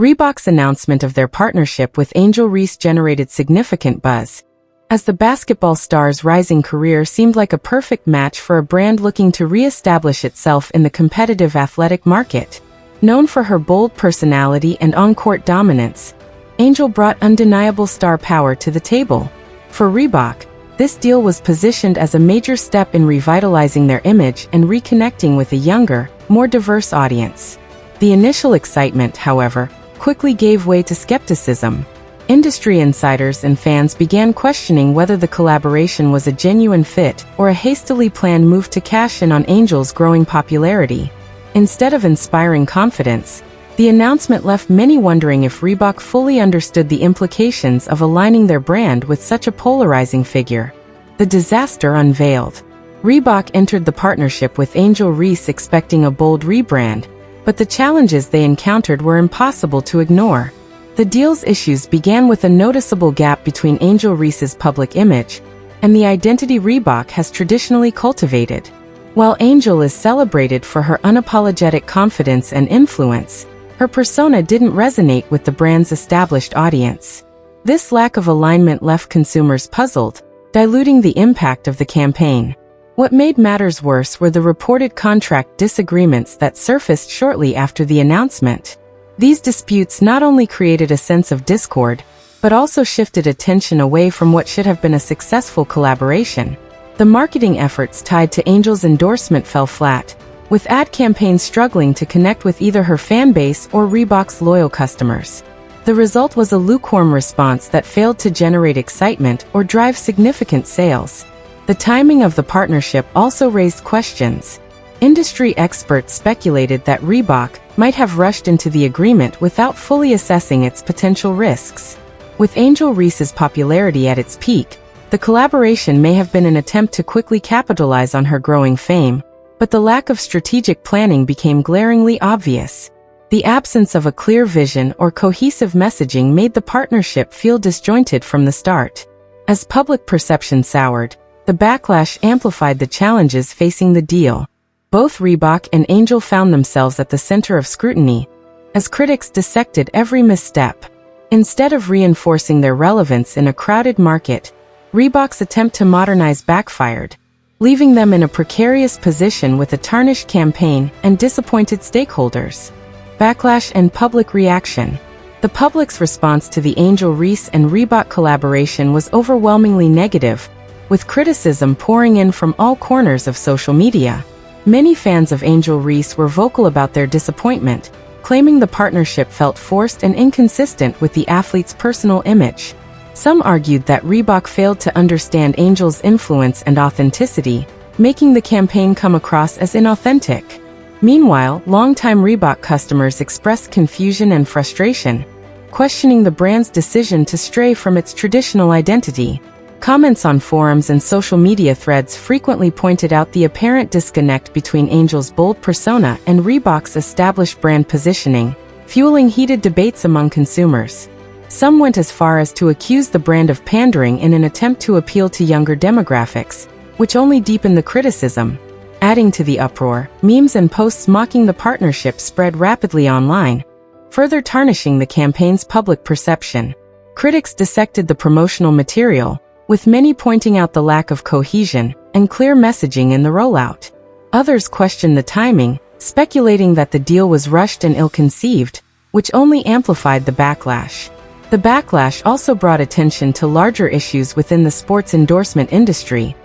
Reebok's announcement of their partnership with Angel Reese generated significant buzz, as the basketball star's rising career seemed like a perfect match for a brand looking to re-establish itself in the competitive athletic market. Known for her bold personality and on-court dominance, Angel brought undeniable star power to the table. For Reebok, this deal was positioned as a major step in revitalizing their image and reconnecting with a younger, more diverse audience. The initial excitement, however, quickly gave way to skepticism. Industry insiders and fans began questioning whether the collaboration was a genuine fit or a hastily planned move to cash in on Angel's growing popularity. Instead of inspiring confidence, the announcement left many wondering if Reebok fully understood the implications of aligning their brand with such a polarizing figure. The disaster unveiled. Reebok entered the partnership with Angel Reese expecting a bold rebrand, but the challenges they encountered were impossible to ignore. The deal's issues began with a noticeable gap between Angel Reese's public image and the identity Reebok has traditionally cultivated. While Angel is celebrated for her unapologetic confidence and influence, her persona didn't resonate with the brand's established audience. This lack of alignment left consumers puzzled, diluting the impact of the campaign. What made matters worse were the reported contract disagreements that surfaced shortly after the announcement. These disputes not only created a sense of discord, but also shifted attention away from what should have been a successful collaboration. The marketing efforts tied to Angel's endorsement fell flat, with ad campaigns struggling to connect with either her fan base or Reebok's loyal customers. The result was a lukewarm response that failed to generate excitement or drive significant sales. The timing of the partnership also raised questions. Industry experts speculated that Reebok might have rushed into the agreement without fully assessing its potential risks. With Angel Reese's popularity at its peak, the collaboration may have been an attempt to quickly capitalize on her growing fame, but the lack of strategic planning became glaringly obvious. The absence of a clear vision or cohesive messaging made the partnership feel disjointed from the start. As public perception soured, the backlash amplified the challenges facing the deal. Both Reebok and Angel found themselves at the center of scrutiny, as critics dissected every misstep. Instead of reinforcing their relevance in a crowded market, Reebok's attempt to modernize backfired, leaving them in a precarious position with a tarnished campaign and disappointed stakeholders. Backlash and public reaction. The public's response to the Angel Reese and Reebok collaboration was overwhelmingly negative, with criticism pouring in from all corners of social media. Many fans of Angel Reese were vocal about their disappointment, claiming the partnership felt forced and inconsistent with the athlete's personal image. Some argued that Reebok failed to understand Angel's influence and authenticity, making the campaign come across as inauthentic. Meanwhile, longtime Reebok customers expressed confusion and frustration, questioning the brand's decision to stray from its traditional identity. Comments on forums and social media threads frequently pointed out the apparent disconnect between Angel's bold persona and Reebok's established brand positioning, fueling heated debates among consumers. Some went as far as to accuse the brand of pandering in an attempt to appeal to younger demographics, which only deepened the criticism. Adding to the uproar, memes and posts mocking the partnership spread rapidly online, further tarnishing the campaign's public perception. Critics dissected the promotional material, with many pointing out the lack of cohesion and clear messaging in the rollout. Others questioned the timing, speculating that the deal was rushed and ill-conceived, which only amplified the backlash. The backlash also brought attention to larger issues within the sports endorsement industry,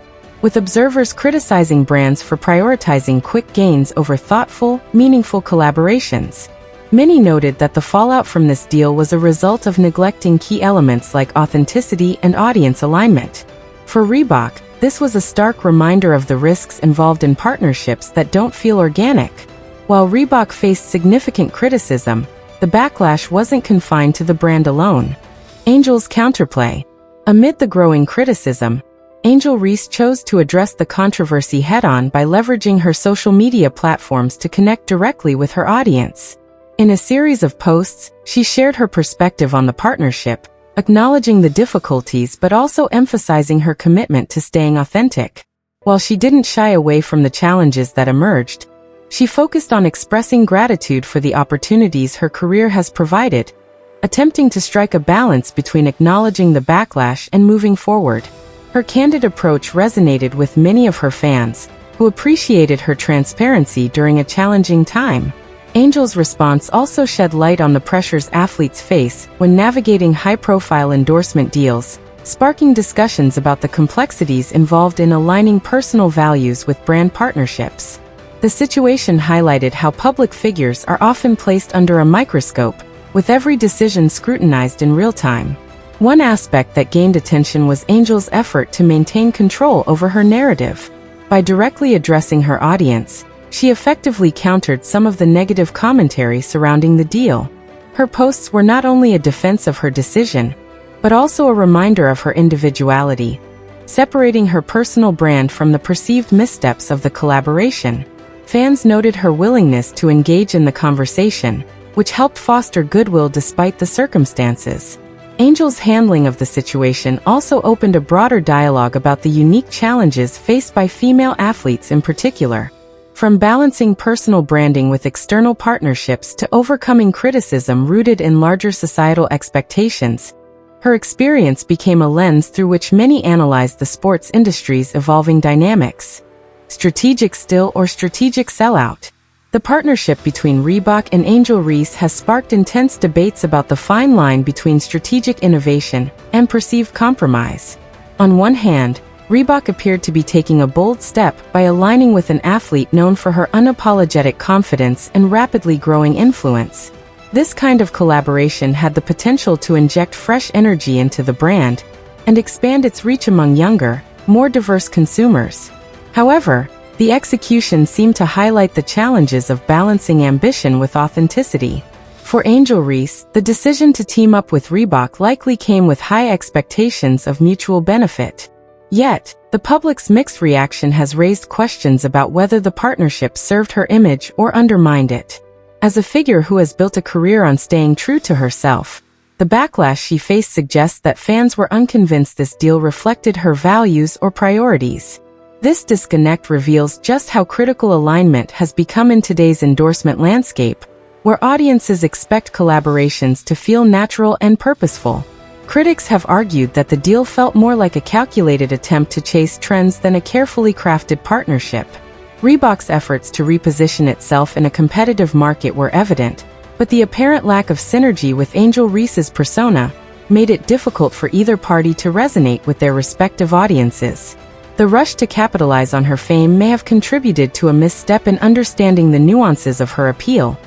with observers criticizing brands for prioritizing quick gains over thoughtful, meaningful collaborations. Many noted that the fallout from this deal was a result of neglecting key elements like authenticity and audience alignment. For Reebok, this was a stark reminder of the risks involved in partnerships that don't feel organic. While Reebok faced significant criticism, the backlash wasn't confined to the brand alone. Angel's counterplay. Amid the growing criticism, Angel Reese chose to address the controversy head-on by leveraging her social media platforms to connect directly with her audience. In a series of posts, she shared her perspective on the partnership, acknowledging the difficulties but also emphasizing her commitment to staying authentic. While she didn't shy away from the challenges that emerged, She focused on expressing gratitude for the opportunities her career has provided, attempting to strike a balance between acknowledging the backlash and moving forward. Her candid approach resonated with many of her fans, who appreciated her transparency during a challenging time. Angel's response also shed light on the pressures athletes face when navigating high-profile endorsement deals, sparking discussions about the complexities involved in aligning personal values with brand partnerships. The situation highlighted how public figures are often placed under a microscope, with every decision scrutinized in real time. One aspect that gained attention was Angel's effort to maintain control over her narrative. By directly addressing her audience, she effectively countered some of the negative commentary surrounding the deal. Her posts were not only a defense of her decision, but also a reminder of her individuality, separating her personal brand from the perceived missteps of the collaboration. Fans noted her willingness to engage in the conversation, which helped foster goodwill despite the circumstances. Angel's handling of the situation also opened a broader dialogue about the unique challenges faced by female athletes in particular. From balancing personal branding with external partnerships to overcoming criticism rooted in larger societal expectations, her experience became a lens through which many analyzed the sports industry's evolving dynamics. Strategic still or strategic sellout? The partnership between Reebok and Angel Reese has sparked intense debates about the fine line between strategic innovation and perceived compromise. On one hand, Reebok appeared to be taking a bold step by aligning with an athlete known for her unapologetic confidence and rapidly growing influence. This kind of collaboration had the potential to inject fresh energy into the brand and expand its reach among younger, more diverse consumers. However, the execution seemed to highlight the challenges of balancing ambition with authenticity. For Angel Reese, the decision to team up with Reebok likely came with high expectations of mutual benefit. Yet, the public's mixed reaction has raised questions about whether the partnership served her image or undermined it. As a figure who has built a career on staying true to herself, the backlash she faced suggests that fans were unconvinced this deal reflected her values or priorities. This disconnect reveals just how critical alignment has become in today's endorsement landscape, where audiences expect collaborations to feel natural and purposeful. Critics have argued that the deal felt more like a calculated attempt to chase trends than a carefully crafted partnership. Reebok's efforts to reposition itself in a competitive market were evident, but the apparent lack of synergy with Angel Reese's persona made it difficult for either party to resonate with their respective audiences. The rush to capitalize on her fame may have contributed to a misstep in understanding the nuances of her appeal,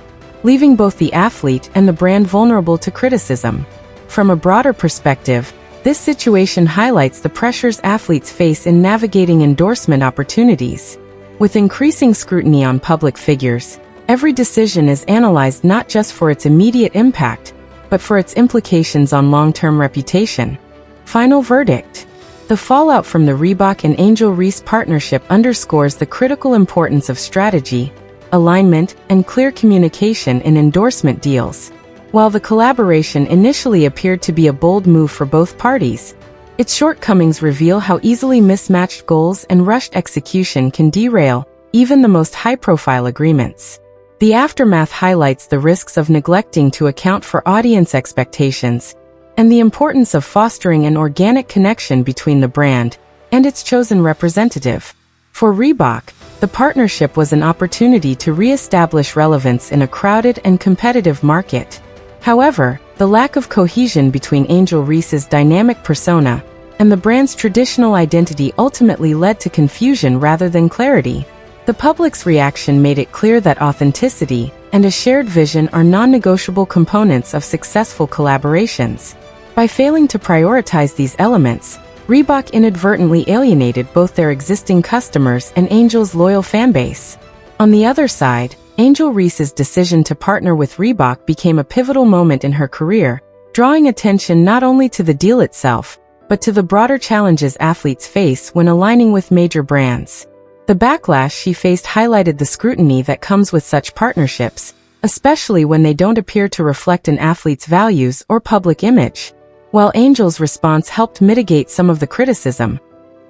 leaving both the athlete and the brand vulnerable to criticism. From a broader perspective, this situation highlights the pressures athletes face in navigating endorsement opportunities. With increasing scrutiny on public figures, every decision is analyzed not just for its immediate impact, but for its implications on long-term reputation. Final verdict. The fallout from the Reebok and Angel Reese partnership underscores the critical importance of strategy, alignment, and clear communication in endorsement deals. While the collaboration initially appeared to be a bold move for both parties, its shortcomings reveal how easily mismatched goals and rushed execution can derail even the most high-profile agreements. The aftermath highlights the risks of neglecting to account for audience expectations and the importance of fostering an organic connection between the brand and its chosen representative. For Reebok, the partnership was an opportunity to re-establish relevance in a crowded and competitive market. However, the lack of cohesion between Angel Reese's dynamic persona and the brand's traditional identity ultimately led to confusion rather than clarity. The public's reaction made it clear that authenticity and a shared vision are non-negotiable components of successful collaborations. By failing to prioritize these elements, Reebok inadvertently alienated both their existing customers and Angel's loyal fanbase. On the other side, Angel Reese's decision to partner with Reebok became a pivotal moment in her career, drawing attention not only to the deal itself, but to the broader challenges athletes face when aligning with major brands. The backlash she faced highlighted the scrutiny that comes with such partnerships, especially when they don't appear to reflect an athlete's values or public image. While Angel's response helped mitigate some of the criticism,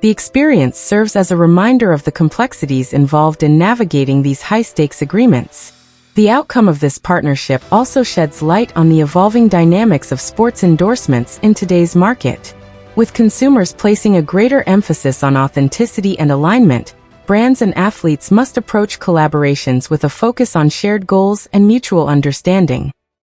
The experience serves as a reminder of the complexities involved in navigating these high-stakes agreements. The outcome of this partnership also sheds light on the evolving dynamics of sports endorsements in today's market. With consumers placing a greater emphasis on authenticity and alignment, brands and athletes must approach collaborations with a focus on shared goals and mutual understanding.